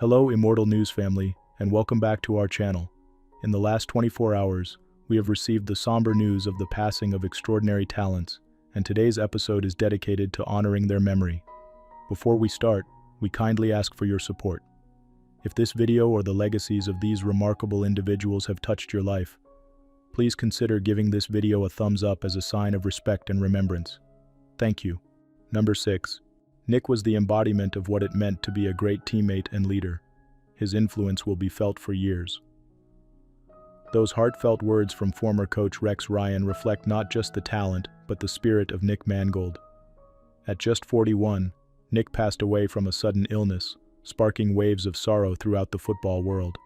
Hello Immortal News family, and welcome back to our channel. In the last 24 hours, we have received the somber news of the passing of extraordinary talents, and today's episode is dedicated to honoring their memory. Before we start, we kindly ask for your support. If this video or the legacies of these remarkable individuals have touched your life, please consider giving this video a thumbs up as a sign of respect and remembrance. Thank you. Number 6. Nick was the embodiment of what it meant to be a great teammate and leader. His influence will be felt for years. Those heartfelt words from former coach Rex Ryan reflect not just the talent, but the spirit of Nick Mangold. At just 41, Nick passed away from a sudden illness, sparking waves of sorrow throughout the football world.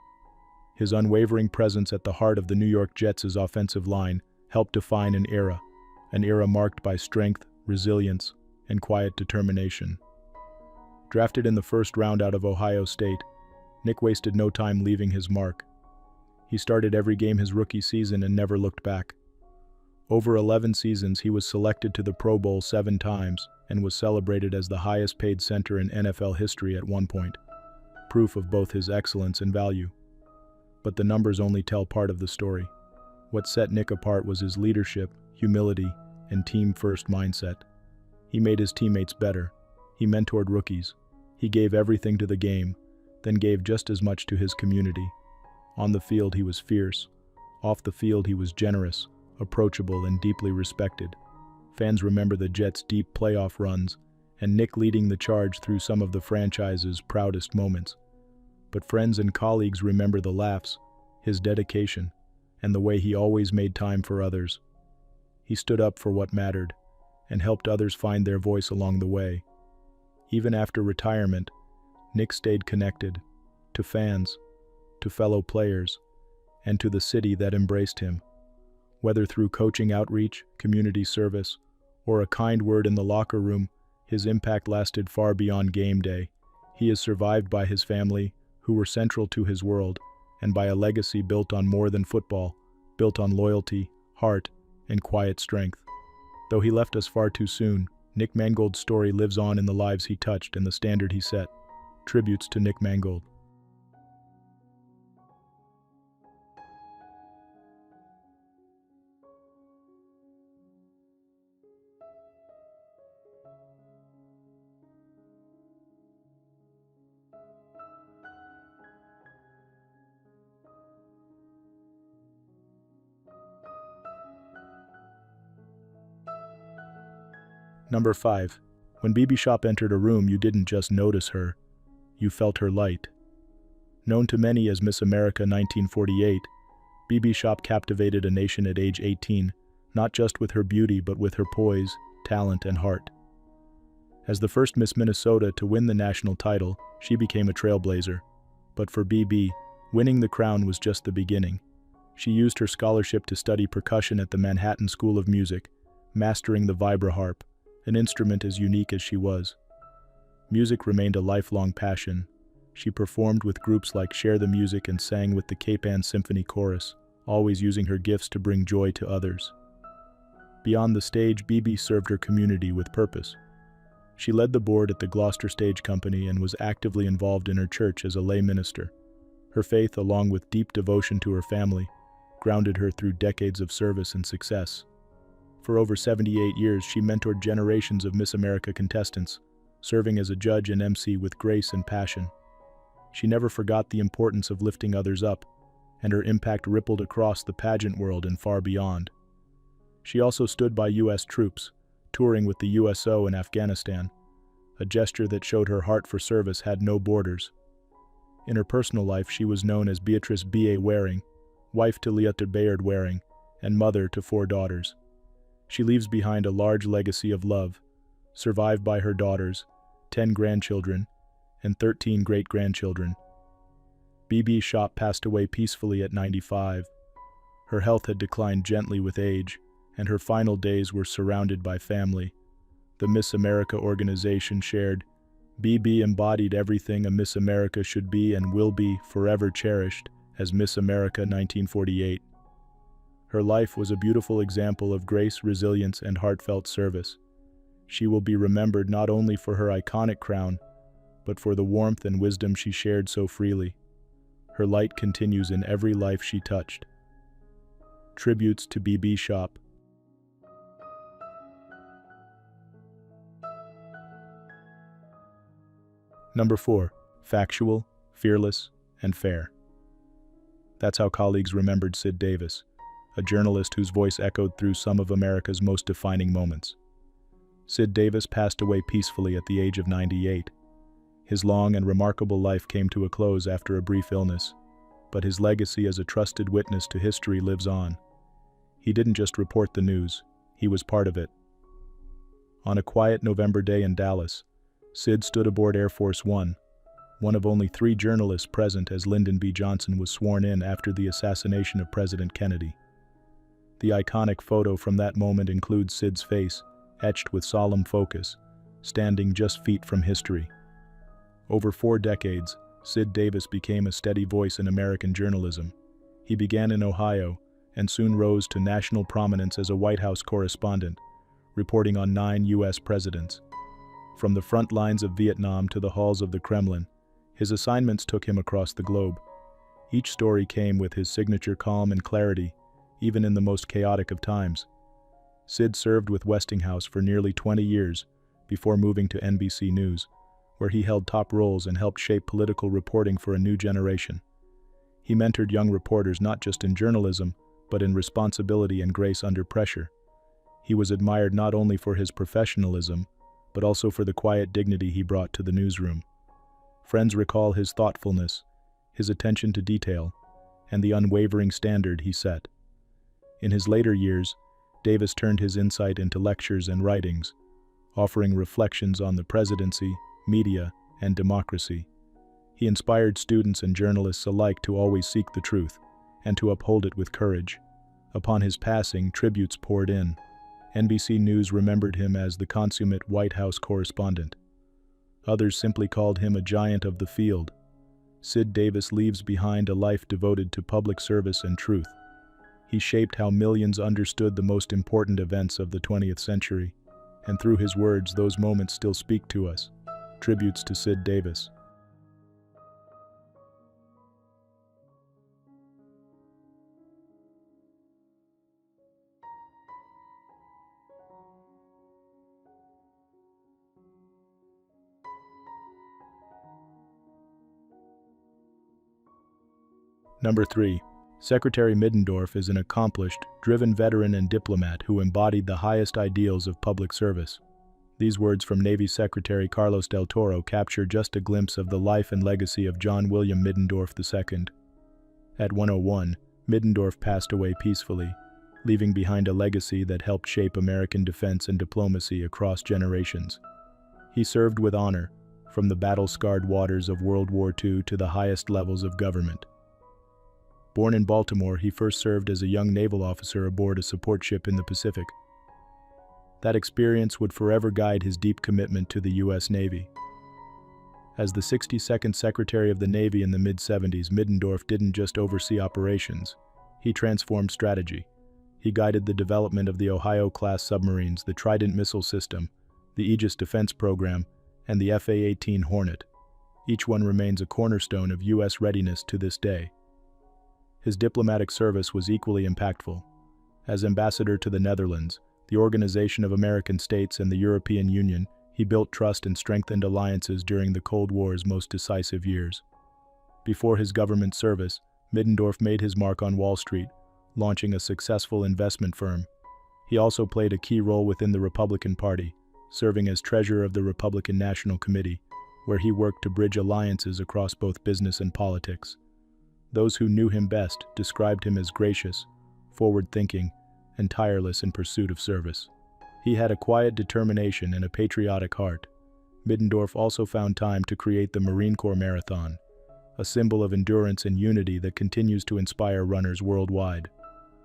His unwavering presence at the heart of the New York Jets' offensive line helped define an era marked by strength, resilience, and quiet determination. Drafted in the first round out of Ohio State, Nick wasted no time leaving his mark. He started every game his rookie season and never looked back. Over 11 seasons, he was selected to the Pro Bowl 7 times and was celebrated as the highest-paid center in NFL history at one point, proof of both his excellence and value. But the numbers only tell part of the story. What set Nick apart was his leadership, humility, and team-first mindset. He made his teammates better. He mentored rookies. He gave everything to the game, then gave just as much to his community. On the field, he was fierce. Off the field, he was generous, approachable, and deeply respected. Fans remember the Jets' deep playoff runs, and Nick leading the charge through some of the franchise's proudest moments. But friends and colleagues remember the laughs, his dedication, and the way he always made time for others. He stood up for what mattered, and helped others find their voice along the way. Even after retirement, Nick stayed connected to fans, to fellow players, and to the city that embraced him. Whether through coaching outreach, community service, or a kind word in the locker room, his impact lasted far beyond game day. He is survived by his family, who were central to his world, and by a legacy built on more than football, built on loyalty, heart, and quiet strength. Though he left us far too soon, Nick Mangold's story lives on in the lives he touched and the standard he set. Tributes to Nick Mangold. Number 5. When BeBe Shopp entered a room, you didn't just notice her, you felt her light. Known to many as Miss America 1948, BeBe Shopp captivated a nation at age 18, not just with her beauty but with her poise, talent, and heart. As the first Miss Minnesota to win the national title, she became a trailblazer. But for BeBe, winning the crown was just the beginning. She used her scholarship to study percussion at the Manhattan School of Music, mastering the vibraharp, an instrument as unique as she was. Music remained a lifelong passion. She performed with groups like Share the Music and sang with the Cape Ann Symphony Chorus, always using her gifts to bring joy to others. Beyond the stage, BeBe served her community with purpose. She led the board at the Gloucester Stage Company and was actively involved in her church as a lay minister. Her faith, along with deep devotion to her family, grounded her through decades of service and success. For over 78 years, she mentored generations of Miss America contestants, serving as a judge and MC with grace and passion. She never forgot the importance of lifting others up, and her impact rippled across the pageant world and far beyond. She also stood by U.S. troops, touring with the USO in Afghanistan, a gesture that showed her heart for service had no borders. In her personal life, she was known as Beatrice B.A. Waring, wife to Leota Bayard Waring, and mother to 4 daughters. She leaves behind a large legacy of love, survived by her daughters, 10 grandchildren, and 13 great-grandchildren. BeBe Shopp passed away peacefully at 95. Her health had declined gently with age, and her final days were surrounded by family. The Miss America organization shared, BeBe embodied everything a Miss America should be and will be forever cherished as Miss America 1948. Her life was a beautiful example of grace, resilience, and heartfelt service. She will be remembered not only for her iconic crown, but for the warmth and wisdom she shared so freely. Her light continues in every life she touched. Tributes to BeBe Shopp. Number 4. Factual, fearless, and fair. That's how colleagues remembered Sid Davis, a journalist whose voice echoed through some of America's most defining moments. Sid Davis passed away peacefully at the age of 98. His long and remarkable life came to a close after a brief illness, but his legacy as a trusted witness to history lives on. He didn't just report the news, he was part of it. On a quiet November day in Dallas, Sid stood aboard Air Force One, one of only 3 journalists present as Lyndon B. Johnson was sworn in after the assassination of President Kennedy. The iconic photo from that moment includes Sid's face, etched with solemn focus, standing just feet from history. Over 4 decades, Sid Davis became a steady voice in American journalism. He began in Ohio and soon rose to national prominence as a White House correspondent, reporting on 9 U.S. presidents. From the front lines of Vietnam to the halls of the Kremlin, his assignments took him across the globe. Each story came with his signature calm and clarity, even in the most chaotic of times. Sid served with Westinghouse for nearly 20 years before moving to NBC News, where he held top roles and helped shape political reporting for a new generation. He mentored young reporters not just in journalism, but in responsibility and grace under pressure. He was admired not only for his professionalism, but also for the quiet dignity he brought to the newsroom. Friends recall his thoughtfulness, his attention to detail, and the unwavering standard he set. In his later years, Davis turned his insight into lectures and writings, offering reflections on the presidency, media, and democracy. He inspired students and journalists alike to always seek the truth, and to uphold it with courage. Upon his passing, tributes poured in. NBC News remembered him as the consummate White House correspondent. Others simply called him a giant of the field. Sid Davis leaves behind a life devoted to public service and truth. He shaped how millions understood the most important events of the 20th century, and through his words, those moments still speak to us. Tributes to Sid Davis. Number 3. Secretary Middendorf is an accomplished, driven veteran and diplomat who embodied the highest ideals of public service. These words from Navy Secretary Carlos del Toro capture just a glimpse of the life and legacy of John William Middendorf II. At 101, Middendorf passed away peacefully, leaving behind a legacy that helped shape American defense and diplomacy across generations. He served with honor, from the battle-scarred waters of World War II to the highest levels of government. Born in Baltimore, he first served as a young naval officer aboard a support ship in the Pacific. That experience would forever guide his deep commitment to the U.S. Navy. As the 62nd Secretary of the Navy in the mid-70s, Middendorf didn't just oversee operations. He transformed strategy. He guided the development of the Ohio-class submarines, the Trident missile system, the Aegis Defense Program, and the FA-18 Hornet. Each one remains a cornerstone of U.S. readiness to this day. His diplomatic service was equally impactful. As ambassador to the Netherlands, the Organization of American States, and the European Union, he built trust and strengthened alliances during the Cold War's most decisive years. Before his government service, Middendorf made his mark on Wall Street, launching a successful investment firm. He also played a key role within the Republican Party, serving as treasurer of the Republican National Committee, where he worked to bridge alliances across both business and politics. Those who knew him best described him as gracious, forward-thinking, and tireless in pursuit of service. He had a quiet determination and a patriotic heart. Middendorf also found time to create the Marine Corps Marathon, a symbol of endurance and unity that continues to inspire runners worldwide.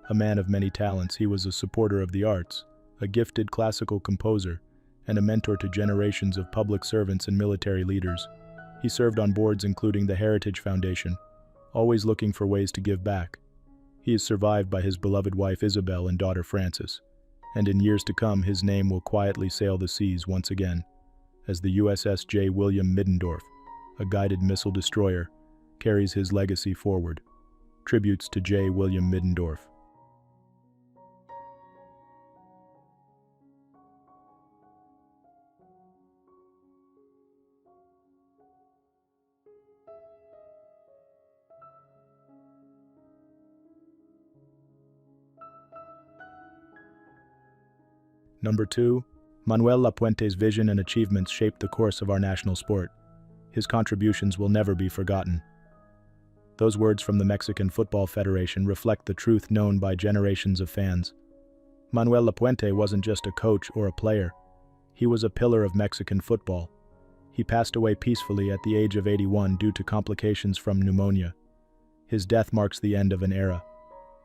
A man of many talents, he was a supporter of the arts, a gifted classical composer, and a mentor to generations of public servants and military leaders. He served on boards including the Heritage Foundation, always looking for ways to give back. He is survived by his beloved wife Isabel and daughter Frances, and in years to come his name will quietly sail the seas once again as the USS J. William Middendorf, a guided missile destroyer, carries his legacy forward. Tributes to J. William Middendorf. Number 2. Manuel Lapuente's vision and achievements shaped the course of our national sport. His contributions will never be forgotten. Those words from the Mexican Football Federation reflect the truth known by generations of fans. Manuel Lapuente wasn't just a coach or a player. He was a pillar of Mexican football. He passed away peacefully at the age of 81 due to complications from pneumonia. His death marks the end of an era,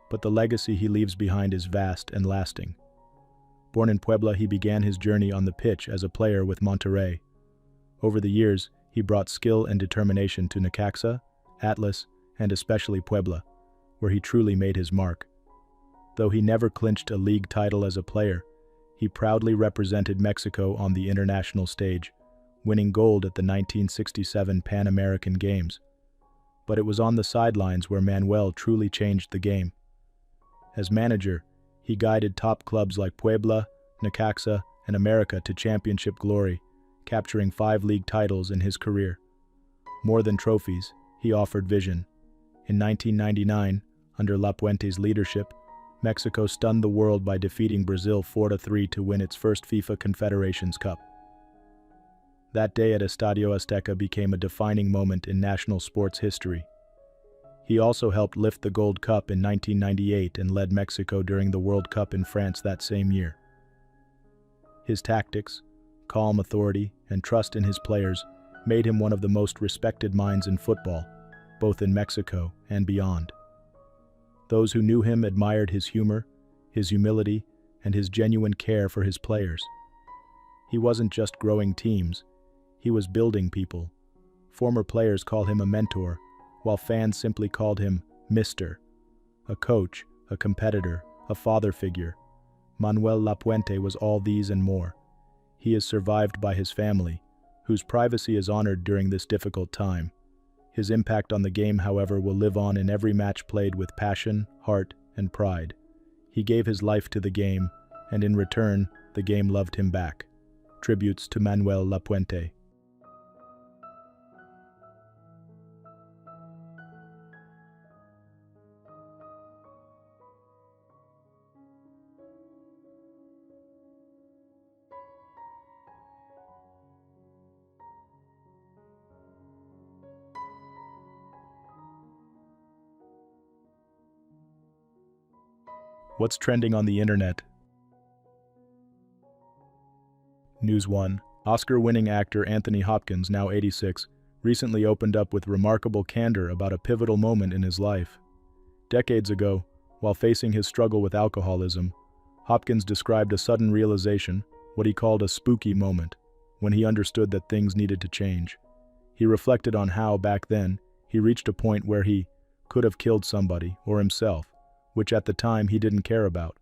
but the legacy he leaves behind is vast and lasting. Born in Puebla, he began his journey on the pitch as a player with Monterrey. Over the years, he brought skill and determination to Necaxa, Atlas, and especially Puebla, where he truly made his mark. Though he never clinched a league title as a player, he proudly represented Mexico on the international stage, winning gold at the 1967 Pan American Games. But it was on the sidelines where Manuel truly changed the game. As manager, he guided top clubs like Puebla, Necaxa, and America to championship glory, capturing 5 league titles in his career. More than trophies, he offered vision. In 1999, under Lapuente's leadership, Mexico stunned the world by defeating Brazil 4-3 to win its first FIFA Confederations Cup. That day at Estadio Azteca became a defining moment in national sports history. He also helped lift the Gold Cup in 1998 and led Mexico during the World Cup in France that same year. His tactics, calm authority, and trust in his players made him one of the most respected minds in football, both in Mexico and beyond. Those who knew him admired his humor, his humility, and his genuine care for his players. He wasn't just growing teams, he was building people. Former players call him a mentor, while fans simply called him Mr. A coach, a competitor, a father figure. Manuel Lapuente was all these and more. He is survived by his family, whose privacy is honored during this difficult time. His impact on the game, however, will live on in every match played with passion, heart, and pride. He gave his life to the game, and in return, the game loved him back. Tributes to Manuel Lapuente. What's trending on the internet? News 1. Oscar-winning actor Anthony Hopkins, now 86, recently opened up with remarkable candor about a pivotal moment in his life. Decades ago, while facing his struggle with alcoholism, Hopkins described a sudden realization, what he called a spooky moment, when he understood that things needed to change. He reflected on how, back then, he reached a point where he could have killed somebody or himself, which at the time he didn't care about.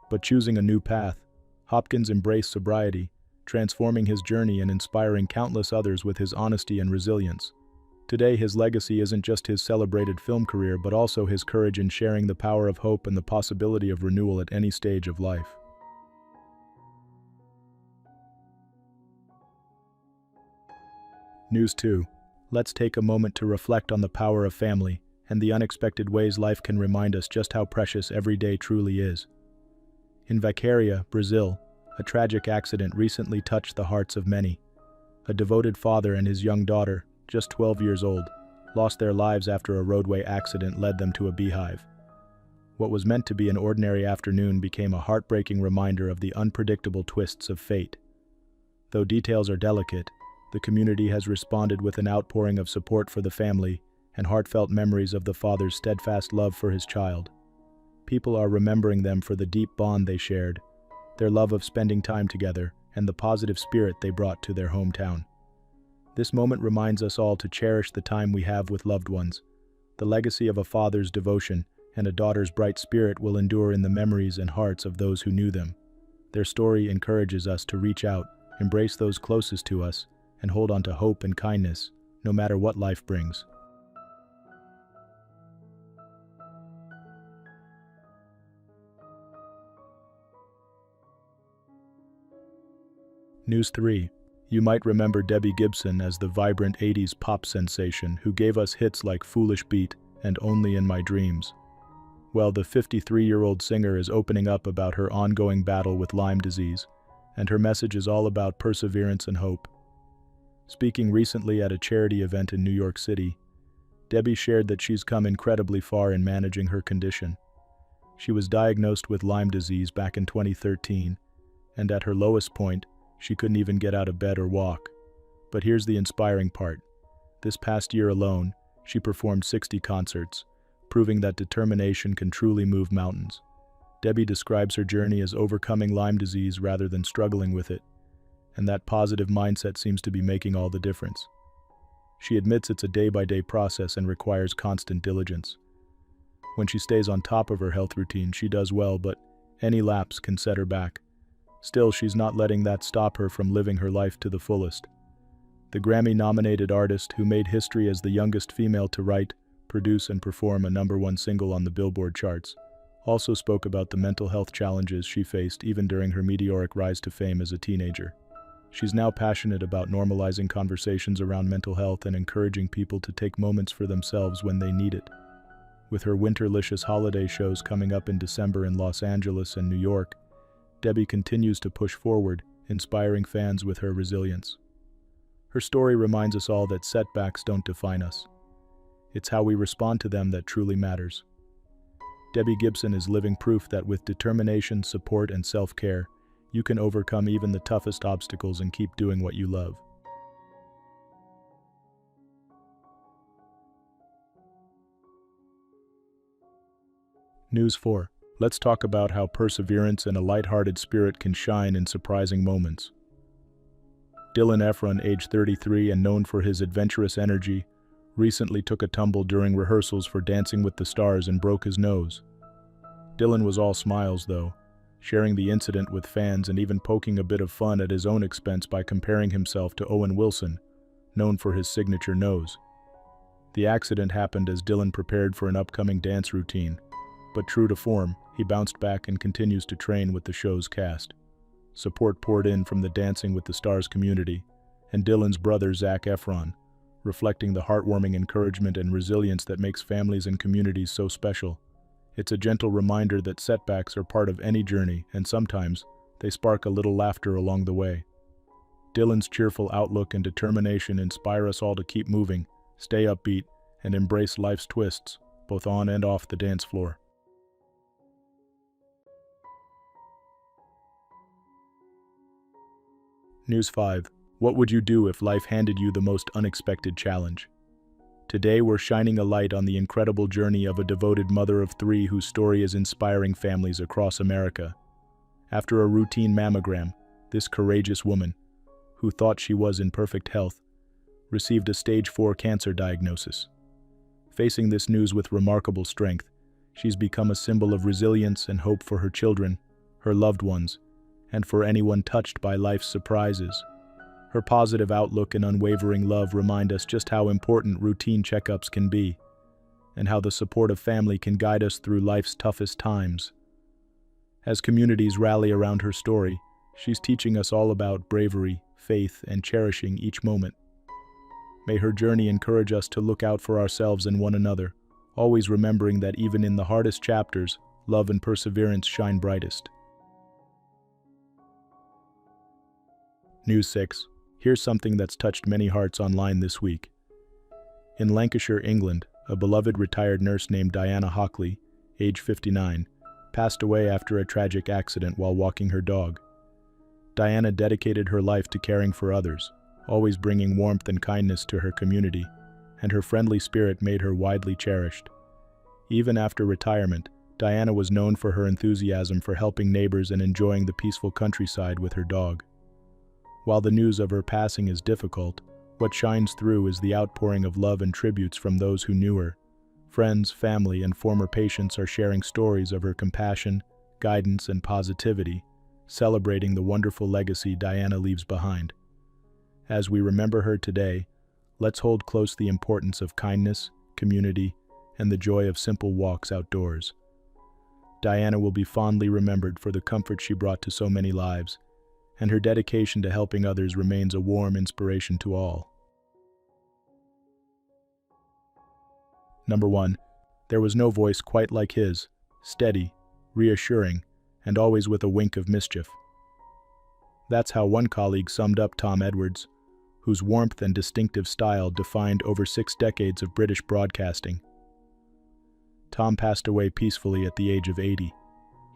But choosing a new path, Hopkins embraced sobriety, transforming his journey and inspiring countless others with his honesty and resilience. Today, his legacy isn't just his celebrated film career, but also his courage in sharing the power of hope and the possibility of renewal at any stage of life. News 2. Let's take a moment to reflect on the power of family and the unexpected ways life can remind us just how precious every day truly is. In Vacaria, Brazil, a tragic accident recently touched the hearts of many. A devoted father and his young daughter, just 12 years old, lost their lives after a roadway accident led them to a beehive. What was meant to be an ordinary afternoon became a heartbreaking reminder of the unpredictable twists of fate. Though details are delicate, the community has responded with an outpouring of support for the family and heartfelt memories of the father's steadfast love for his child. People are remembering them for the deep bond they shared, their love of spending time together, and the positive spirit they brought to their hometown. This moment reminds us all to cherish the time we have with loved ones. The legacy of a father's devotion and a daughter's bright spirit will endure in the memories and hearts of those who knew them. Their story encourages us to reach out, embrace those closest to us, and hold on to hope and kindness, no matter what life brings. News 3. You might remember Debbie Gibson as the vibrant 80s pop sensation who gave us hits like Foolish Beat and Only in My Dreams. Well, the 53-year-old singer is opening up about her ongoing battle with Lyme disease, and her message is all about perseverance and hope. Speaking recently at a charity event in New York City, Debbie shared that she's come incredibly far in managing her condition. She was diagnosed with Lyme disease back in 2013, and at her lowest point, she couldn't even get out of bed or walk. But here's the inspiring part. This past year alone, she performed 60 concerts, proving that determination can truly move mountains. Debbie describes her journey as overcoming Lyme disease rather than struggling with it, and that positive mindset seems to be making all the difference. She admits it's a day-by-day process and requires constant diligence. When she stays on top of her health routine, she does well, but any lapse can set her back. Still, she's not letting that stop her from living her life to the fullest. The Grammy-nominated artist, who made history as the youngest female to write, produce, and perform a #1 single on the Billboard charts, also spoke about the mental health challenges she faced even during her meteoric rise to fame as a teenager. She's now passionate about normalizing conversations around mental health and encouraging people to take moments for themselves when they need it. With her Winterlicious holiday shows coming up in December in Los Angeles and New York, Debbie continues to push forward, inspiring fans with her resilience. Her story reminds us all that setbacks don't define us. It's how we respond to them that truly matters. Debbie Gibson is living proof that with determination, support, and self-care, you can overcome even the toughest obstacles and keep doing what you love. News 4. Let's talk about how perseverance and a lighthearted spirit can shine in surprising moments. Dylan Efron, age 33 and known for his adventurous energy, recently took a tumble during rehearsals for Dancing with the Stars and broke his nose. Dylan was all smiles, though, sharing the incident with fans and even poking a bit of fun at his own expense by comparing himself to Owen Wilson, known for his signature nose. The accident happened as Dylan prepared for an upcoming dance routine, but true to form, he bounced back and continues to train with the show's cast. Support poured in from the Dancing with the Stars community, and Dylan's brother Zac Efron, reflecting the heartwarming encouragement and resilience that makes families and communities so special. It's a gentle reminder that setbacks are part of any journey, and sometimes they spark a little laughter along the way. Dylan's cheerful outlook and determination inspire us all to keep moving, stay upbeat, and embrace life's twists, both on and off the dance floor. News 5. What would you do if life handed you the most unexpected challenge? Today we're shining a light on the incredible journey of a devoted mother of 3 whose story is inspiring families across America. After a routine mammogram, this courageous woman, who thought she was in perfect health, received a stage 4 cancer diagnosis. Facing this news with remarkable strength, she's become a symbol of resilience and hope for her children, her loved ones, and for anyone touched by life's surprises. Her positive outlook and unwavering love remind us just how important routine checkups can be, and how the support of family can guide us through life's toughest times. As communities rally around her story, she's teaching us all about bravery, faith, and cherishing each moment. May her journey encourage us to look out for ourselves and one another, always remembering that even in the hardest chapters, love and perseverance shine brightest. News 6. Here's something that's touched many hearts online this week. In Lancashire, England, a beloved retired nurse named Diana Hawkley, age 59, passed away after a tragic accident while walking her dog. Diana dedicated her life to caring for others, always bringing warmth and kindness to her community, and her friendly spirit made her widely cherished. Even after retirement, Diana was known for her enthusiasm for helping neighbors and enjoying the peaceful countryside with her dog. While the news of her passing is difficult, what shines through is the outpouring of love and tributes from those who knew her. Friends, family, and former patients are sharing stories of her compassion, guidance, and positivity, celebrating the wonderful legacy Diana leaves behind. As we remember her today, Let's hold close the importance of kindness, community, and the joy of simple walks outdoors. Diana will be fondly remembered for the comfort she brought to so many lives, and her dedication to helping others remains a warm inspiration to all. Number 1. There was no voice quite like his, steady, reassuring, and always with a wink of mischief. That's how one colleague summed up Tom Edwards, whose warmth and distinctive style defined over 6 decades of British broadcasting. Tom passed away peacefully at the age of 80.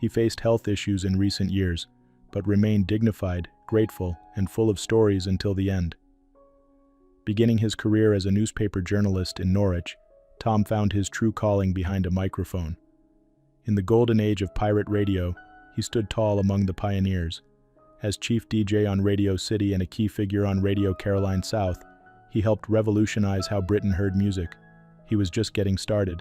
He faced health issues in recent years, but remained dignified, grateful, and full of stories until the end. Beginning his career as a newspaper journalist in Norwich, Tom found his true calling behind a microphone. In the golden age of pirate radio, he stood tall among the pioneers. As chief DJ on Radio City and a key figure on Radio Caroline South, he helped revolutionize how Britain heard music. He was just getting started.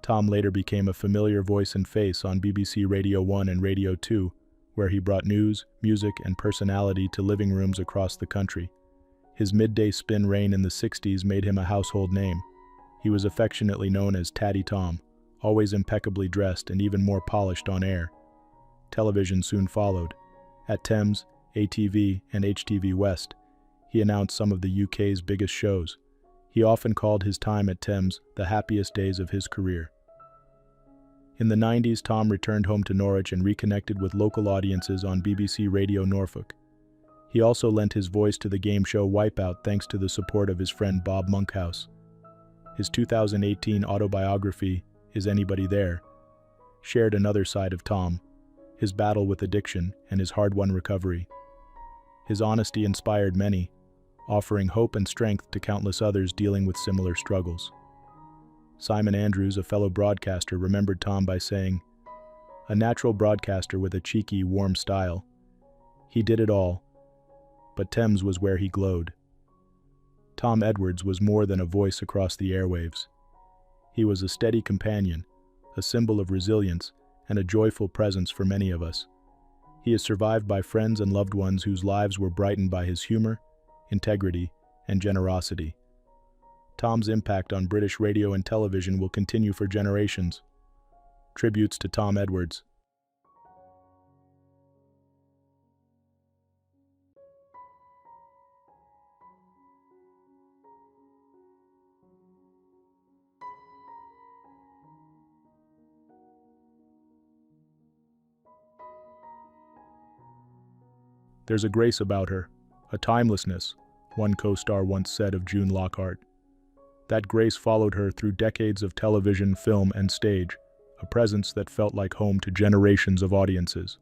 Tom later became a familiar voice and face on BBC Radio 1 and Radio 2, where he brought news, music, and personality to living rooms across the country. His midday spin reign in the 60s made him a household name. He was affectionately known as Tatty Tom, always impeccably dressed and even more polished on air. Television soon followed. At Thames, ATV, and HTV West, he announced some of the UK's biggest shows. He often called his time at Thames the happiest days of his career. In the 90s, Tom returned home to Norwich and reconnected with local audiences on BBC Radio Norfolk. He also lent his voice to the game show Wipeout thanks to the support of his friend Bob Monkhouse. His 2018 autobiography, Is Anybody There?, shared another side of Tom, his battle with addiction and his hard-won recovery. His honesty inspired many, offering hope and strength to countless others dealing with similar struggles. Simon Andrews, a fellow broadcaster, remembered Tom by saying, "A natural broadcaster with a cheeky, warm style. He did it all, but Thames was where he glowed." Tom Edwards was more than a voice across the airwaves. He was a steady companion, a symbol of resilience, and a joyful presence for many of us. He is survived by friends and loved ones whose lives were brightened by his humor, integrity, and generosity. Tom's impact on British radio and television will continue for generations. Tributes to Tom Edwards. There's a grace about her, a timelessness, one co-star once said of June Lockhart. That grace followed her through decades of television, film, and stage, a presence that felt like home to generations of audiences.